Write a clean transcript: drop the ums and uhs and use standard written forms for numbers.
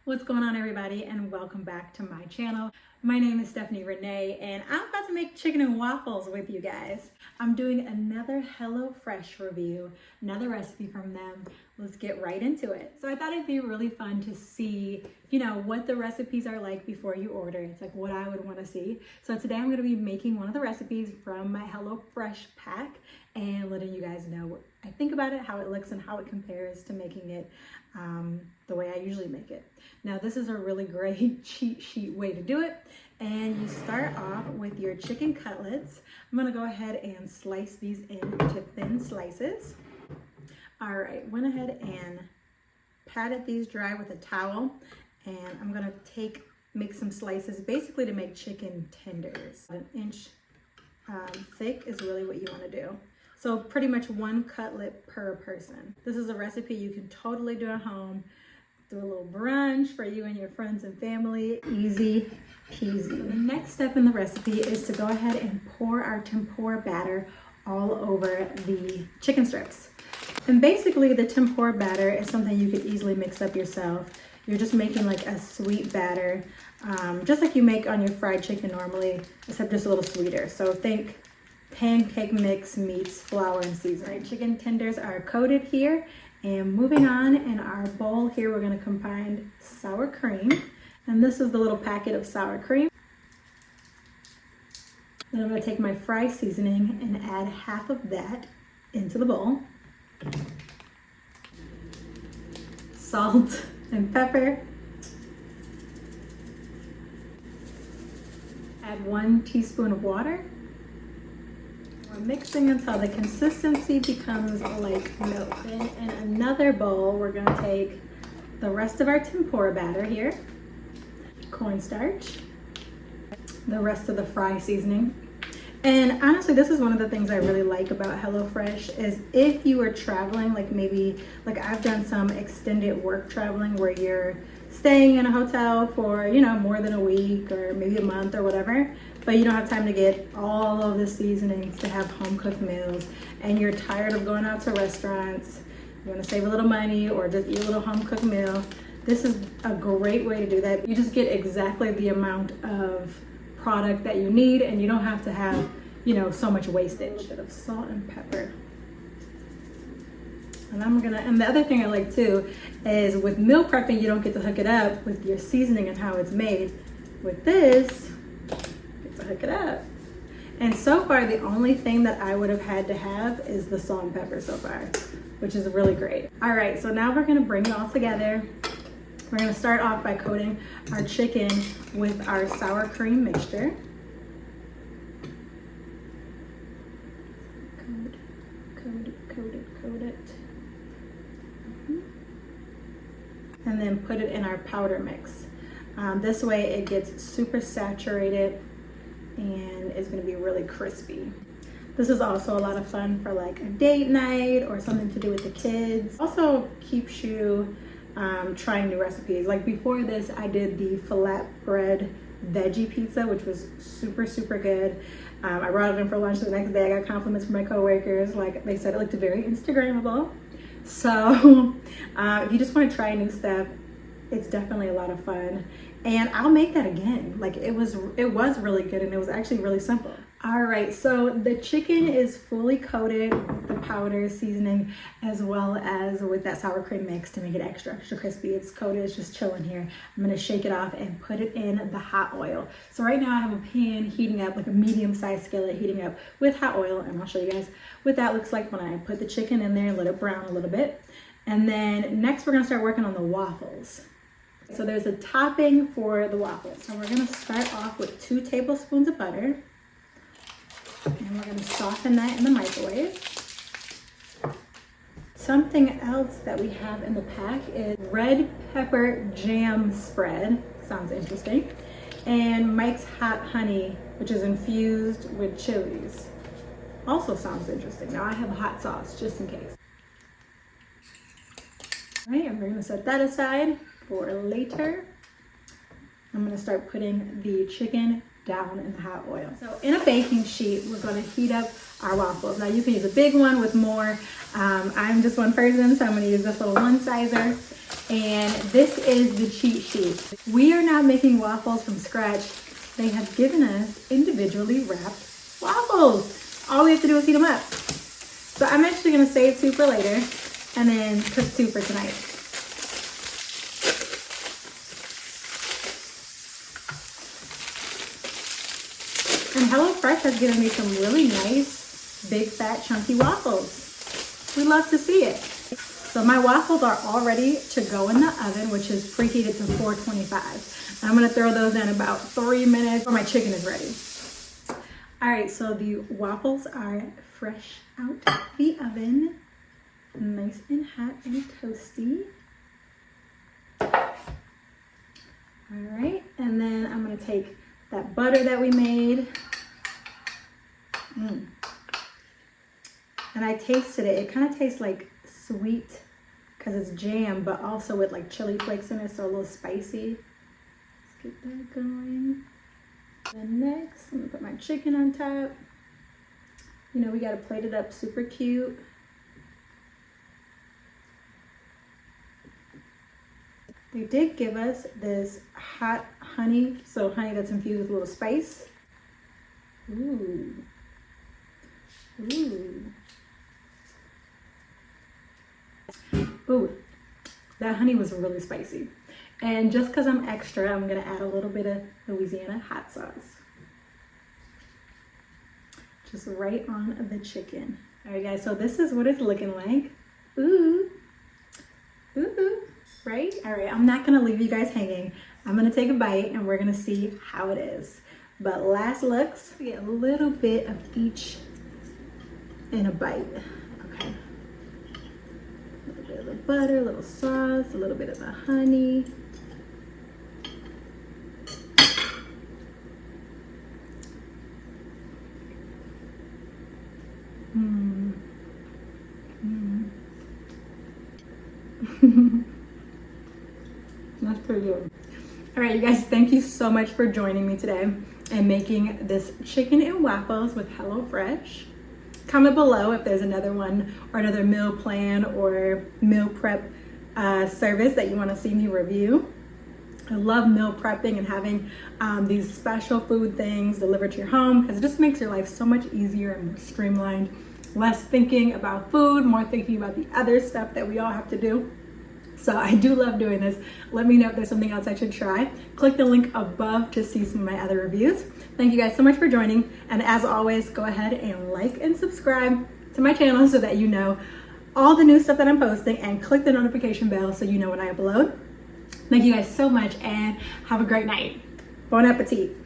What's going on, everybody, and welcome back to my channel. My name is Stephanie Renee, and I'm about to make chicken and waffles with you guys. I'm doing another HelloFresh review, another recipe from them. Let's get right into it. So I thought it'd be really fun to see, what the recipes are like before you order. It's like what I would want to see. So today I'm going to be making one of the recipes from my HelloFresh pack and letting you guys know what I think about it, how it looks, and how it compares to making it the way I usually make it. Now, this is a really great cheat sheet way to do it. And you start off with your chicken cutlets. I'm gonna go ahead and slice these into thin slices. All right, went ahead and patted these dry with a towel. And I'm gonna make some slices basically to make chicken tenders. An inch thick is really what you wanna do. So pretty much one cutlet per person. This is a recipe you can totally do at home. Do a little brunch for you and your friends and family. Easy peasy. So the next step in the recipe is to go ahead and pour our tempura batter all over the chicken strips. And basically the tempura batter is something you could easily mix up yourself. You're just making like a sweet batter, just like you make on your fried chicken normally, except just a little sweeter. So think pancake mix meets flour and seasoning. Right, chicken tenders are coated here. And moving on, in our bowl here, we're gonna combine sour cream. And this is the little packet of sour cream. Then I'm gonna take my fry seasoning and add half of that into the bowl. Salt and pepper. Add 1 teaspoon of water. We're mixing until the consistency becomes like milk. Then in another bowl, we're gonna take the rest of our tempura batter here, cornstarch, the rest of the fry seasoning. And honestly, this is one of the things I really like about HelloFresh is if you are traveling, like I've done some extended work traveling where you're staying in a hotel for, more than a week or maybe a month or whatever, but you don't have time to get all of the seasonings to have home cooked meals, and you're tired of going out to restaurants, you want to save a little money or just eat a little home cooked meal. This is a great way to do that. You just get exactly the amount of product that you need, and you don't have to have, so much wastage. A bit of salt and pepper. And the other thing I like too is with meal prepping, you don't get to hook it up with your seasoning and how it's made. With this, you get to hook it up. And so far, the only thing that I would have had to have is the salt and pepper so far, which is really great. All right, so now we're gonna bring it all together. We're gonna start off by coating our chicken with our sour cream mixture. Coat it. And then put it in our powder mix. This way it gets super saturated and it's gonna be really crispy. This is also a lot of fun for like a date night or something to do with the kids. Also keeps you trying new recipes. Like before this, I did the flatbread veggie pizza, which was super, super good. I brought it in for lunch the next day. I got compliments from my coworkers. Like they said, it looked very Instagrammable. So if you just want to try new stuff, it's definitely a lot of fun. And I'll make that again. Like it was really good, and it was actually really simple. All right, so the chicken is fully coated with the powder seasoning as well as with that sour cream mix to make it extra crispy. It's coated, it's just chilling here. I'm gonna shake it off and put it in the hot oil. So right now I have a pan heating up, like a medium-sized skillet heating up with hot oil, and I'll show you guys what that looks like when I put the chicken in there and let it brown a little bit. And then next we're gonna start working on the waffles. So there's a topping for the waffles. So we're gonna start off with 2 tablespoons of butter. And we're gonna soften that in the microwave. Something else that we have in the pack is red pepper jam spread. Sounds interesting. And Mike's Hot Honey, which is infused with chilies. Also sounds interesting. Now I have a hot sauce just in case. All right, and we're gonna set that aside for later. I'm gonna start putting the chicken down in the hot oil. So in a baking sheet, we're gonna heat up our waffles. Now you can use a big one with more. I'm just one person, so I'm gonna use this little one sizer. And this is the cheat sheet. We are not making waffles from scratch. They have given us individually wrapped waffles. All we have to do is heat them up. So I'm actually gonna save 2 for later and then cook 2 for tonight. And HelloFresh has given me some really nice, big, fat, chunky waffles. We love to see it. So my waffles are all ready to go in the oven, which is preheated to 425. And I'm gonna throw those in about 3 minutes when my chicken is ready. All right, so the waffles are fresh out the oven, nice and hot and toasty. All right, and then I'm gonna take that butter that we made. And I tasted it. It kind of tastes like sweet because it's jam, but also with like chili flakes in it, so a little spicy. Let's get that going. And next, I'm gonna put my chicken on top. You know, we gotta plate it up super cute. They did give us this hot honey, so honey that's infused with a little spice. Ooh. Ooh. Ooh, that honey was really spicy. And just because I'm extra, I'm gonna add a little bit of Louisiana hot sauce. Just right on the chicken. All right, guys, so this is what it's looking like. Ooh, ooh, right? All right, I'm not gonna leave you guys hanging. I'm gonna take a bite and we're gonna see how it is. But last looks, we get a little bit of each in a bite. Okay. A little bit of the butter, a little sauce, a little bit of the honey. That's pretty good. All right, you guys, thank you so much for joining me today and making this chicken and waffles with HelloFresh. Comment below if there's another one or another meal plan or meal prep service that you want to see me review. I love meal prepping and having these special food things delivered to your home because it just makes your life so much easier and more streamlined. Less thinking about food, more thinking about the other stuff that we all have to do. So I do love doing this. Let me know if there's something else I should try. Click the link above to see some of my other reviews. Thank you guys so much for joining. And as always, go ahead and like and subscribe to my channel so that you know all the new stuff that I'm posting, and click the notification bell so you know when I upload. Thank you guys so much and have a great night. Bon appetit.